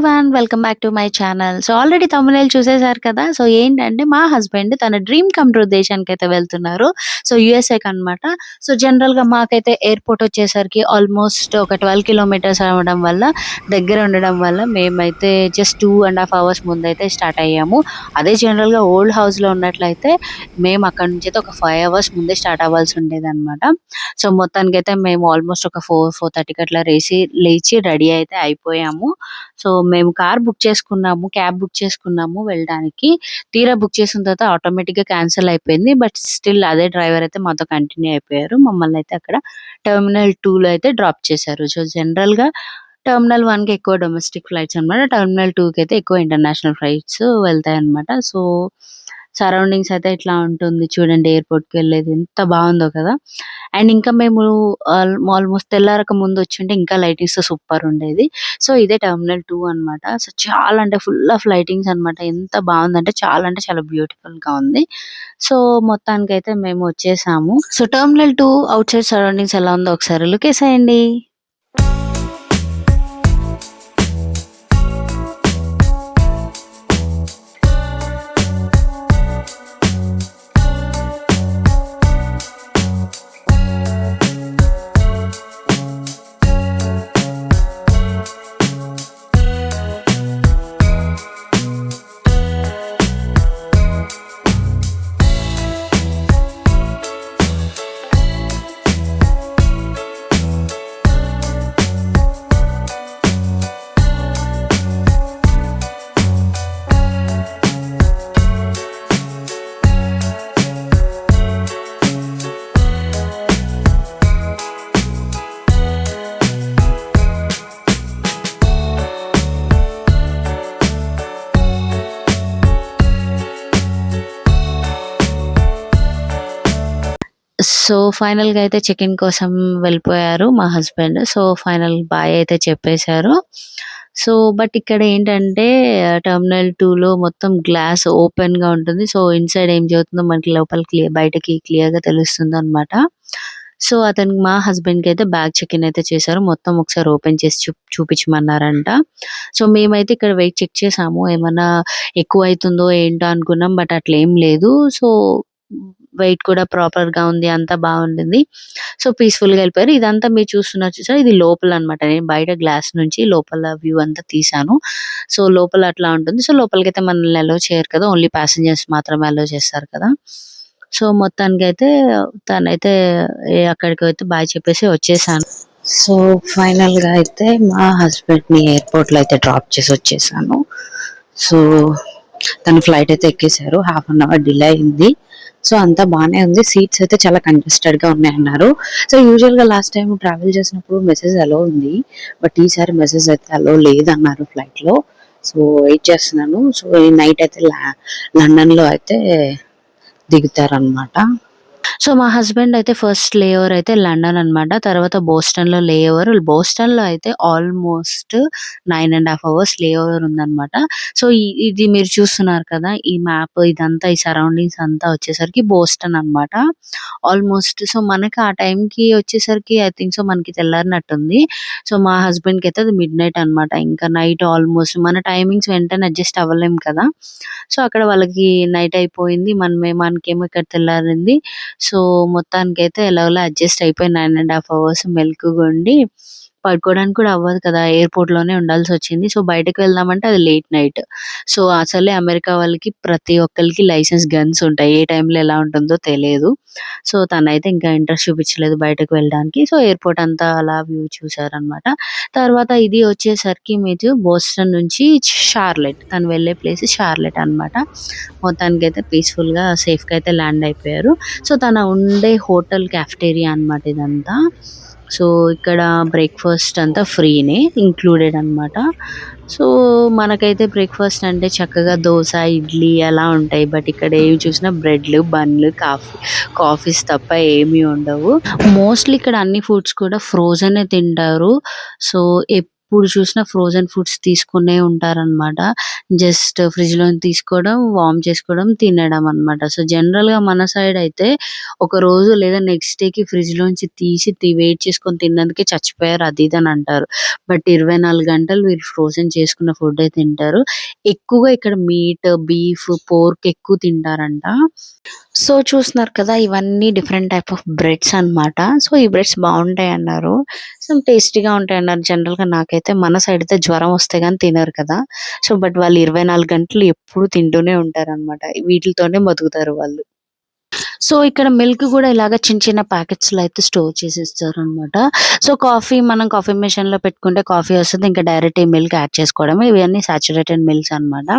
Everyone welcome back to my channel. So already తమ్మునేలు చూసేసారు కదా. సో ఏంటంటే మా హస్బెండ్ తన డ్రీమ్ కమ్ ట్రూ దేశానికైతే వెళ్తున్నారు. సో యూఎస్ఏకి అన్నమాట. సో జనరల్‌గా మాకైతే ఎయిర్‌పోర్ట్ వచ్చేసరికి ఆల్మోస్ట్ ఒక 12 కిలోమీటర్స్ అవ్వడం వల్ల దగ్గర ఉండడం వల్ల మేమైతే జస్ట్ 2½ అవర్స్ ముందైతే స్టార్ట్ అయ్యాము. అదే జనరల్‌గా ఓల్డ్ హౌస్‌లో ఉన్నట్లయితే మేము అక్కడి నుంచి అయితే ఒక 5 అవర్స్ ముందే స్టార్ట్ అవ్వాల్సి ఉండేదన్నమాట. సో మొత్తానికైతే మేము ఆల్మోస్ట్ ఒక 4:30కి అట్లా లేచి రెడీ అయితే అయిపోయాము. సో మేము కార్ బుక్ చేసుకున్నాము. క్యాబ్ బుక్ చేసుకున్నాము వెళ్ళడానికి. తీరా బుక్ చేసిన తర్వాత ఆటోమేటిక్‌గా క్యాన్సెల్ అయిపోయింది. బట్ స్టిల్ అదే డ్రైవర్ అయితే మాతో కంటిన్యూ అయిపోయారు. మమ్మల్ని అయితే అక్కడ టెర్మినల్ 2లో అయితే డ్రాప్ చేశారు. సో జనరల్‌గా టెర్మినల్ 1కి ఎక్కువ డొమెస్టిక్ ఫ్లైట్స్ అన్నమాట. టెర్మినల్ 2కి అయితే ఎక్కువ ఇంటర్నేషనల్ ఫ్లైట్స్ వెళ్తాయన్నమాట. సో సరౌండింగ్స్ అయితే ఇట్లా ఉంటుంది చూడండి. ఎయిర్‌పోర్ట్‌కి వెళ్ళేది ఎంత బాగుందో కదా. అండ్ ఇంకా మేము ఆల్మోస్ట్ తెల్లారక ముందు వచ్చుంటే ఇంకా లైటింగ్స్ సూపర్ ఉండేది. సో ఇదే టెర్మినల్ 2 అన్నమాట. సో చాలా అంటే ఫుల్ ఆఫ్ లైటింగ్స్ అన్నమాట. ఎంత బాగుందంటే చాలా బ్యూటిఫుల్‌గా ఉంది. సో మొత్తానికైతే మేము వచ్చేసాము. So terminal 2 out side surroundings ఎలా ఉందో ఒకసారి లుకేసేయండి. సో ఫైనల్‌గా అయితే చెక్ ఇన్ కోసం వెళ్ళిపోయారు మా హస్బెండ్. సో ఫైనల్ బాయ్ అయితే చెప్పేసారు. సో బట్ ఇక్కడ ఏంటంటే టెర్మినల్ 2లో మొత్తం గ్లాస్ ఓపెన్‌గా ఉంటుంది. సో ఇన్‌సైడ్ ఏం జరుగుతుందో మనకి లోపల బయటకి క్లియర్‌గా తెలుస్తుందన్నమాట. సో మా హస్బెండ్‌కి అయితే బ్యాగ్ చెక్ ఇన్ అయితే చేశారు. మొత్తం ఒకసారి ఓపెన్ చేసి చూపించమన్నారంట. సో మేమైతే ఇక్కడ వెయిట్ చెక్ చేసాము. ఏమన్నా ఎక్కువ అవుతుందో ఏంటో అనుకున్నాం. బట్ అట్లా ఏం లేదు. సో వెయిట్ కూడా ప్రాపర్‌గా ఉంది. అంతా బాగుండింది. సో పీస్‌ఫుల్‌గా వెళ్ళిపోయారు. ఇదంతా మీరు చూస్తున్నారు చూసారా, ఇది లోపల అన్నమాట. నేను బయట గ్లాస్ నుంచి లోపల వ్యూ అంతా తీశాను. సో లోపల అట్లా ఉంటుంది. సో లోపలికైతే మనల్ని అలో చేయరు కదా. ఓన్లీ ప్యాసింజర్స్ మాత్రమే అలో చేస్తారు కదా. సో మొత్తానికైతే తనైతే అక్కడికి అయితే బాయ్ చెప్పేసి వచ్చేసాను. సో ఫైనల్‌గా అయితే మా హస్బెండ్‌ని ఎయిర్‌పోర్ట్‌లో అయితే డ్రాప్ చేసి వచ్చేసాను. సో తను ఫ్లైట్ అయితే ఎక్కేసారు. హాఫ్ అన్ అవర్ డిలే అయింది. సో అంతా బానే ఉంది. సీట్స్ అయితే చాలా కంజెస్టెడ్‌గా ఉన్నాయన్నారు. సో యూజువల్‌గా లాస్ట్ టైమ్ ట్రావెల్ చేసినప్పుడు మెసేజ్ అలో ఉంది. బట్ ఈసారి మెసేజ్ అయితే అలో లేదన్నారు ఫ్లైట్‌లో. సో వెయిట్ చేస్తున్నాను. సో ఈ నైట్ అయితే లండన్‌లో అయితే దిగుతారన్నమాట. సో మా హస్బెండ్ అయితే ఫస్ట్ లే ఓవర్ అయితే లండన్ అన్నమాట. తర్వాత బోస్టన్‌లో లే ఓవర్. బోస్టన్‌లో అయితే ఆల్మోస్ట్ 9½ అవర్స్ లే ఓవర్ ఉందన్నమాట. సో ఇది మీరు చూస్తున్నారు కదా, ఈ మ్యాప్ ఇదంతా ఈ సరౌండింగ్స్ అంతా వచ్చేసరికి బోస్టన్ అన్నమాట. ఆల్మోస్ట్ సో మనకి ఆ టైంకి వచ్చేసరికి ఐ థింక్ సో మనకి తెల్లారినట్టుంది. సో మా హస్బెండ్‌కి అయితే అది మిడ్‌నైట్ అన్నమాట. ఇంకా నైట్ ఆల్మోస్ట్ మన టైమింగ్స్ వెంటనే అడ్జస్ట్ అవ్వలేం కదా. సో అక్కడ వాళ్ళకి నైట్ అయిపోయింది. మనకేమో ఇక్కడ తెల్లారింది. సో మొత్తానికైతే ఎలాగోలా అడ్జస్ట్ అయిపోయి 9½ అవర్స్ మెలకువగా ఉండి పడుకోవడానికి కూడా అవ్వదు కదా. ఎయిర్‌పోర్ట్‌లోనే ఉండాల్సొచ్చింది. సో బయటకి వెళ్దామంటే అది లేట్ నైట్. సో అసలే అమెరికా వాళ్ళకి ప్రతి ఒక్కళ్ళకి లైసెన్స్ గన్స్ ఉంటాయి. ఏ టైంలో ఎలా ఉంటుందో తెలియదు. సో తనైతే ఇంకా ఇంట్రెస్ట్ చూపించలేదు బయటకు వెళ్ళడానికి. సో ఎయిర్‌పోర్ట్ అంతా అలా వ్యూ చూసారన్నమాట. తర్వాత ఇది వచ్చేసరికి మీరు బోస్టన్ నుంచి షార్లెట్. తను వెళ్ళే ప్లేస్ షార్లెట్ అన్నమాట. మొత్తానికైతే పీస్‌ఫుల్‌గా సేఫ్‌గా అయితే ల్యాండ్ అయిపోయారు. సో తన ఉండే హోటల్ కాఫెటేరియా అన్నమాట ఇదంతా. సో ఇక్కడ బ్రేక్‌ఫాస్ట్ అంతా ఫ్రీనే ఇంక్లూడెడ్ అన్నమాట. సో మనకైతే బ్రేక్‌ఫాస్ట్ అంటే చక్కగా దోస, ఇడ్లీ అలా ఉంటాయి. బట్ ఇక్కడ ఏవి చూసినా బ్రెడ్‌లు, బన్‌లు, కాఫీస్ తప్ప ఏమీ ఉండవు. మోస్ట్‌లీ ఇక్కడ అన్ని ఫుడ్స్ కూడా ఫ్రోజనే తింటారు. సో ఎప్పుడు చూసినా ఫ్రోజన్ ఫుడ్స్ తీసుకునే ఉంటారనమాట. జస్ట్ ఫ్రిడ్జ్‌లోంచి తీసుకోవడం, వార్మ్ చేసుకోవడం, తినడం అన్నమాట. సో, జనరల్‌గా మన సైడ్ అయితే ఒక రోజు లేదా నెక్స్ట్ డేకి ఫ్రిడ్జ్‌లోంచి తీసి వేడి చేసుకొని తిన్నందుకే చచ్చిపోయారు అది ఇది అని అంటారు. బట్ 24 గంటలు వీళ్ళు ఫ్రోజన్ చేసుకున్న ఫుడ్డే తింటారు. ఎక్కువగా ఇక్కడ మీట్, బీఫ్, పోర్క్ ఎక్కువ తింటారంట. సో, చూస్తున్నారు కదా! ఇవన్నీ డిఫరెంట్ టైప్ ఆఫ్ బ్రెడ్స్ అన్నమాట. సో, ఈ బ్రెడ్స్ బావుంటాయన్నారు. సో, టేస్టీగా ఉంటాయన్నారు. జనరల్‌గా నాకైతే మన సైడ్ అయితే జ్వరం వస్తే గాని తినరు కదా! సో, బట్ వాళ్ళు 24 గంటలు ఎప్పుడు తింటూనే ఉంటారన్నమాట. వీటిలతోనే బతుకుతారు వాళ్ళు. సో, ఇక్కడ మిల్క్ గూడా ఇలాగ చిన్న చిన్న ప్యాకెట్స్‌లో అయితే స్టోర్ చేసి ఇస్తారనమాట. సో, మనం కాఫీ మెషిన్‌లో పెట్టుకుంటే కాఫీ వస్తది. ఇంకా డైరెక్ట్ ఈ మిల్క్ యాడ్ చేసుకోవడమే. ఇవన్నీ సాచురేటెడ్ మిల్క్స్ అనమాట.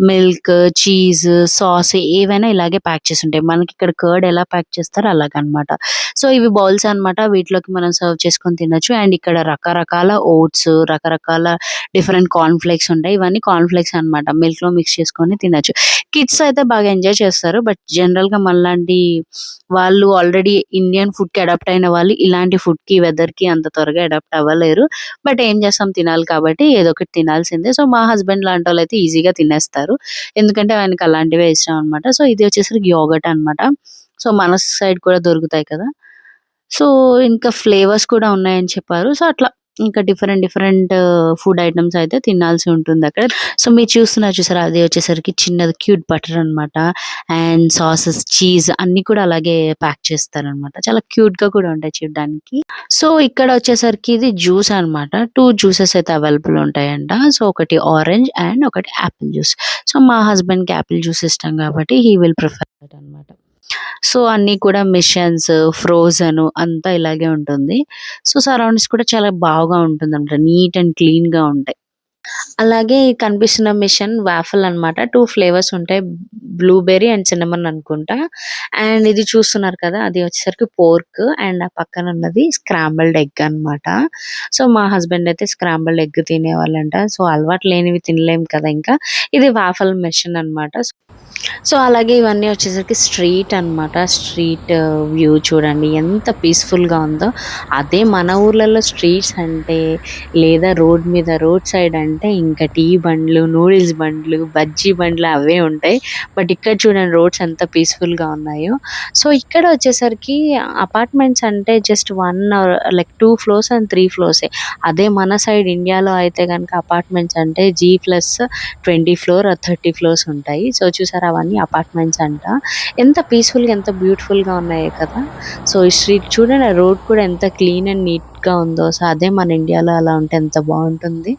మిల్క్, చీజ్, సాస్ ఏవైనా ఇలాగే ప్యాక్ చేసుంటాయి. మనకిక్కడ కర్డ్ ఎలా ప్యాక్ చేస్తారో అలాగనమాట. సో, ఇవి బౌల్స్ అనమాట. వీటిలోకి మనం సర్వ్ చేసుకొని తినొచ్చు. అండ్ ఇక్కడ రకరకాల ఓట్స్, రకరకాల డిఫరెంట్ కార్న్ ఫ్లేక్స్ ఉంటాయి. ఇవన్నీ కార్న్ ఫ్లేక్స్ అనమాట. మిల్క్‌లో మిక్స్ చేసుకొని తినొచ్చు. కిడ్స్ అయితే బాగా ఎంజాయ్ చేస్తారు. బట్ జనరల్‌గా మనలాంటి వాళ్ళు ఆల్రెడీ ఇండియన్ ఫుడ్‌కి అడాప్ట్ అయిన వాళ్ళు ఇలాంటి ఫుడ్‌కి, వెదర్‌కి అంత త్వరగా అడాప్ట్ అవ్వలేరు. బట్ ఏం చేస్తాం తినాలి కాబట్టి ఏదో ఒకటి తినాల్సిందే. సో, మా హస్బెండ్ లాంటోళ్ళైతే ఈజీగా తినేస్తారు. ఎందుకంటే ఆయనకి అలాంటివే ఇష్టం అనమాట. సో, ఇది వచ్చేసరికి యోగర్ట్ అనమాట. సో, మన సైడ్ కూడా దొరుకుతాయి కదా! సో, ఇంకా ఫ్లేవర్స్ కూడా ఉన్నాయని చెప్పారు. సో, అట్లా ఇంకా డిఫరెంట్ డిఫరెంట్ ఫుడ్ ఐటెమ్స్ అయితే తినాల్సి ఉంటుందక్కడ. సో, మీరు చూస్తున్నారు చూసారా? అది వచ్చేసరికి చిన్నది క్యూట్ బటర్ అనమాట. అండ్ సాసెస్, చీజ్ అన్నీ కూడా అలాగే ప్యాక్ చేస్తారనమాట. చాలా క్యూట్‌గా కూడా ఉంటాయి చూడ్డానికి. సో, ఇక్కడ వచ్చేసరికి ఇది జ్యూస్ అనమాట. 2 జ్యూసెస్ అయితే అవైలబుల్ ఉంటాయంట. సో, ఒకటి ఆరెంజ్ అండ్ ఒకటి యాపిల్ జ్యూస్. సో, మా హస్బెండ్‌కి యాపిల్ జ్యూస్ ఇష్టం కాబట్టి హి విల్ ప్రిఫర్ దట్ అనమాట. సో, అన్నీ కూడా మిషన్స్, ఫ్రోజను అంతా ఇలాగే ఉంటుంది. సో, సరౌండింగ్స్ కూడా చాలా బాగా ఉంటుందన్నమాట. నీట్ అండ్ క్లీన్‌గా ఉంటాయి. అలాగే ఈ కనిపిస్తున్న మిషన్ వాఫెల్ అన్నమాట. 2 ఫ్లేవర్స్ ఉంటాయి. బ్లూబెర్రీ అండ్ సిన్నమన్ అనుకుంటా. అండ్ ఇది చూస్తున్నారు కదా! అది వచ్చేసరికి పోర్క్ అండ్ ఆ పక్కన ఉన్నది స్క్రాంబుల్డ్ ఎగ్ అన్నమాట. సో, మా హస్బెండ్ అయితే స్క్రాంబుల్డ్ ఎగ్ తినేవాళ్ళంట. సో, అలవాటు లేనివి తినలేము కదా! ఇంకా. ఇది వాఫెల్ మెషిన్ అన్నమాట. సో, అలాగే ఇవన్నీ వచ్చేసరికి స్ట్రీట్ అన్నమాట. స్ట్రీట్ వ్యూ చూడండి ఎంత పీస్‌ఫుల్‌గా ఉందో. అదే మన ఊర్లలో స్ట్రీట్స్ అంటే లేదా రోడ్ సైడ్ అంటే ఇంకా టీ బండ్లు, నూడిల్స్ బండ్లు, బజ్జీ బండ్లు అవే ఉంటాయి. బట్ ఇక్కడ చూడండి రోడ్స్ ఎంత పీస్‌ఫుల్‌గా ఉన్నాయో. సో, ఇక్కడ వచ్చేసరికి అపార్ట్మెంట్స్ అంటే just 1 or like 2 floors and 3 ఫ్లోర్సే. అదే మన సైడ్ ఇండియాలో అయితే గనుక అపార్ట్మెంట్స్ అంటే G+20 ఫ్లోర్ ఆర్ 30 ఫ్లోర్స్ ఉంటాయి. సో, చూసారా అవన్నీ అపార్ట్మెంట్స్ అంట. ఎంత పీస్‌ఫుల్‌గా ఎంత బ్యూటిఫుల్‌గా ఉన్నాయో కదా! సో, ఈ స్ట్రీట్ చూడండి ఆ రోడ్ కూడా ఎంత క్లీన్ అండ్ నీట్‌గా ఉందో. సో, అదే మన ఇండియాలో అలా ఉంటే ఎంత బావుంటుంది.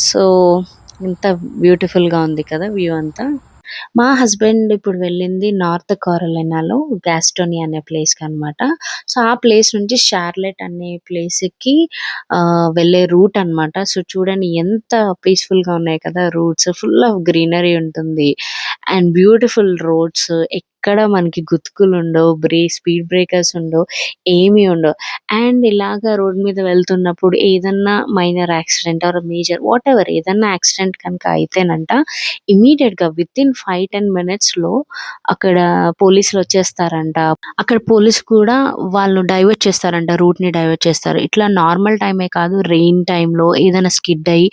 సో, ఎంత బ్యూటిఫుల్‌గా ఉంది కదా! వ్యూ అంతా. మా హస్బెండ్ ఇప్పుడు వెళ్ళింది నార్త్ కారోలినాలో గాస్టోనియా అనే ప్లేస్‌కనమాట. సో, ఆ ప్లేస్ నుంచి షార్లెట్ అనే ప్లేస్‌కి వెళ్ళే రూట్ అనమాట. సో, చూడండి ఎంత పీస్‌ఫుల్‌గా ఉన్నాయి కదా! రూట్స్ ఫుల్ ఆఫ్ గ్రీనరీ ఉంటుంది. అండ్ బ్యూటిఫుల్ రోడ్స్ ఎక్కడ మనకి గుతుకులుండవు. స్పీడ్ బ్రేకర్స్ ఉండవు. ఏమి ఉండవు. అండ్ ఇలాగ రోడ్ మీద వెళ్తున్నప్పుడు ఏదన్నా minor accident or major whatever ఏదన్నా యాక్సిడెంట్ కనుక అయితేనంట ఇమ్మీడియేట్‌గా వితిన్ 5, 10 మినిట్స్‌లో అక్కడ పోలీసులొచ్చేస్తారంట. అక్కడ పోలీస్ కూడా వాళ్ళు డైవర్ట్ చేస్తారంట. రూట్‌ని డైవర్ట్ చేస్తారు. ఇట్లా నార్మల్ టైమే కాదు రెయిన్ టైమ్‌లో ఏదైనా స్కిడ్ అయ్యి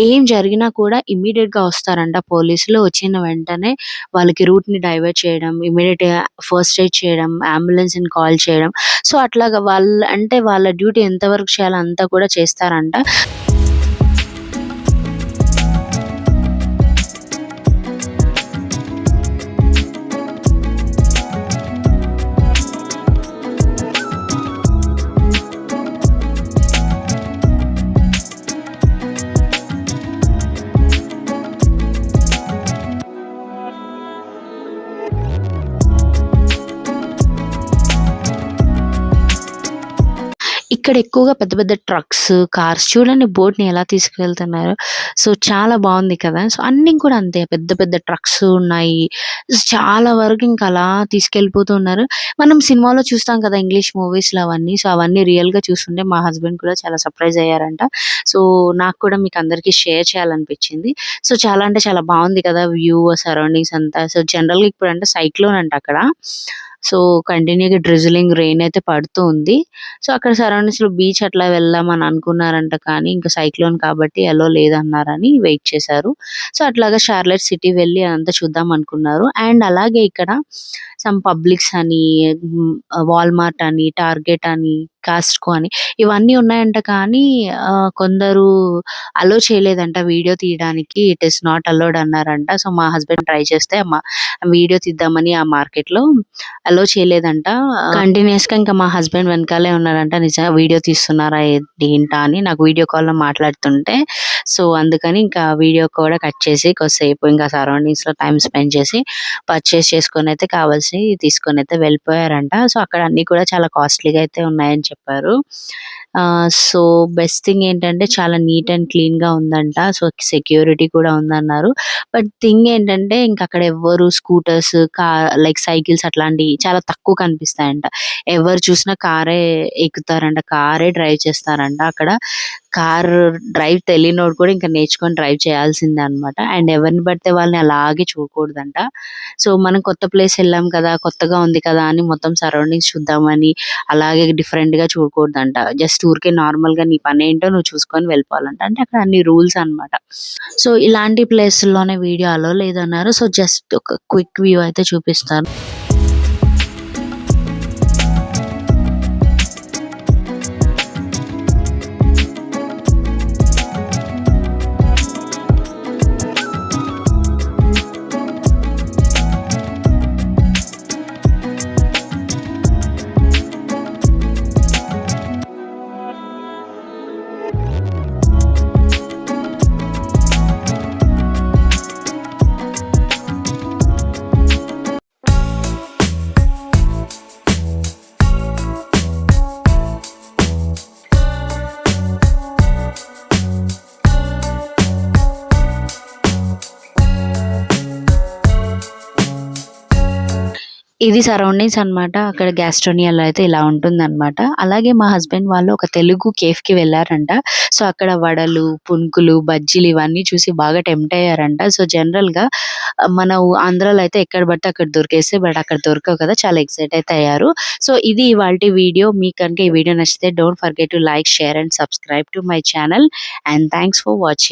ఏం జరిగినా కూడా ఇమ్మీడియేట్‌గా వస్తారంట పోలీసులు. వచ్చిన వెంటనే వాళ్ళకి రూట్‌ని డైవర్ట్ చేయడం, ఇమ్మీడియేట్‌గా ఫస్ట్ ఎయిడ్ చేయడం, అంబులెన్స్‌ని కాల్ చేయడం. సో, అట్లాగా వాళ్ళ డ్యూటీ ఎంత వరకు చేయాలో అంతా కూడా చేస్తారంట. ఇక్కడ ఎక్కువగా పెద్ద పెద్ద ట్రక్స్, కార్స్ చూడండి బోట్‌ని ఎలా తీసుకువెళ్తున్నారో. సో, చాలా బావుంది కదా! సో, అన్నీ కూడా అంతే పెద్ద పెద్ద ట్రక్స్ ఉన్నాయి. చాలా వరకు ఇంకా అలా తీసుకెళ్ళిపోతూ ఉన్నారు. మనం సినిమాలో చూస్తాం కదా! ఇంగ్లీష్ మూవీస్‌లో అవన్నీ. సో, అవన్నీ రియల్‌గా చూస్తుంటే మా హస్బెండ్ కూడా చాలా సర్ప్రైజ్ అయ్యారంట. సో, నాకు కూడా మీకు అందరికి షేర్ చేయాలనిపించింది. సో, చాలా అంటే చాలా బావుంది కదా! వ్యూ, సరౌండింగ్స్ అంతా. సో, జనరల్‌గా ఇప్పుడంటే సైక్లోన్ అంట అక్కడ. సో, కంటిన్యూ‌గా డ్రిజిలింగ్ రెయిన్ అయితే పడుతూ ఉంది. సో, అక్కడ సరౌండింగ్స్‌లో బీచ్ అట్లా వెళ్దామని అనుకున్నారంట కానీ, ఇంక సైక్లోన్ కాబట్టి ఎలో లేదన్నారని వెయిట్ చేశారు. సో, అట్లాగా షార్లెట్ సిటీ వెళ్లి అదంతా చూద్దాం అనుకున్నారు. అండ్ అలాగే ఇక్కడ పబ్లిక్స్ అని, వాల్మార్ట్ అని, టార్గెట్ అని, కాస్ట్‌కో అని ఇవన్నీ ఉన్నాయంట కానీ కొందరు అలో చేయలేదంట వీడియో తీయడానికి. ఇట్ ఈస్ నాట్ అలౌడ్ అన్నారంట. సో, మా హస్బెండ్ ట్రై చేస్తే వీడియో తీద్దామని ఆ మార్కెట్‌లో అలో చేయలేదంట. కంటిన్యూయస్‌గా ఇంకా మా హస్బెండ్ వెనకాలే ఉన్నారంట. నిజంగా వీడియో తీస్తున్నారా ఏంటా అని నాకు వీడియో కాల్‌లో మాట్లాడుతుంటే, సో, అందుకని ఇంకా వీడియో కూడా కట్ చేసి కొద్దిసేపు ఇంకా సరౌండింగ్స్‌లో టైమ్ స్పెండ్ చేసి పర్చేస్ చేసుకొనైతే కావాల్సినవి తీసుకొనైతే వెళ్ళిపోయారంట. సో, అక్కడ అన్నీ కూడా చాలా కాస్ట్‌లీగా అయితే ఉన్నాయని చెప్పారు. సో, బెస్ట్ థింగ్ ఏంటంటే చాలా నీట్ అండ్ క్లీన్‌గా ఉందంట. సో, సెక్యూరిటీ కూడా ఉందన్నారు. బట్ థింగ్ ఏంటంటే ఇంక అక్కడ ఎవ్వరు స్కూటర్స్, లైక్ సైకిల్స్ అట్లాంటియి చాలా తక్కువ కనిపిస్తాయంట. ఎవరు చూసినా కారే ఎక్కుతారంట. కారే డ్రైవ్ చేస్తారంట అక్కడ. కార్ డ్రైవ్ తెలియనోడు కూడా ఇంక నేర్చుకొని డ్రైవ్ చేయాల్సిందే అనమాట. అండ్ ఎవరిని పడితే వాళ్ళని అలాగే చూడకూడదంట. సో, మనం కొత్త ప్లేస్ ఎళ్ళాం కదా! కొత్తగా ఉంది కదా! అని మొత్తం సరౌండింగ్స్ చూద్దామని అలాగే డిఫరెంట్‌గా చూడకూడదంట. జస్ట్ ఊరికే నార్మల్‌గా నీ పనేంటో నువ్వు చూసుకొని వెళ్ళిపోవాలంట. అంటే అక్కడ అన్ని రూల్స్ అనమాట. సో, ఇలాంటి ప్లేసుల్లోనే వీడియో అలో లేదన్నారు. సో, జస్ట్ ఒక క్విక్ వ్యూ అయితే చూపిస్తాను. ఇది సరౌండింగ్స్ అన్నమాట. అక్కడ గ్యాస్ట్రోనియాలో అయితే ఇలా ఉంటుందన్నమాట. అలాగే మా హస్బెండ్ వాళ్ళు ఒక తెలుగు కేఫ్‌కి వెళ్లారంట. సో, అక్కడ వడలు, పునుకులు, బజ్జీలు ఇవన్నీ చూసి బాగా టెంప్ట్ అయ్యారంట. సో, జనరల్‌గా మన ఆంధ్రాలో అయితే ఎక్కడ పడితే అక్కడ దొరికేస్తాయి. బట్ అక్కడ దొరకవు కదా! చాలా ఎక్సైట్ అయితే అయ్యారు. సో, ఇది ఇవాల్టి వీడియో. మీకు కనుక ఈ వీడియో నచ్చితే don't forget to like, share and subscribe to my channel. And thanks for watching.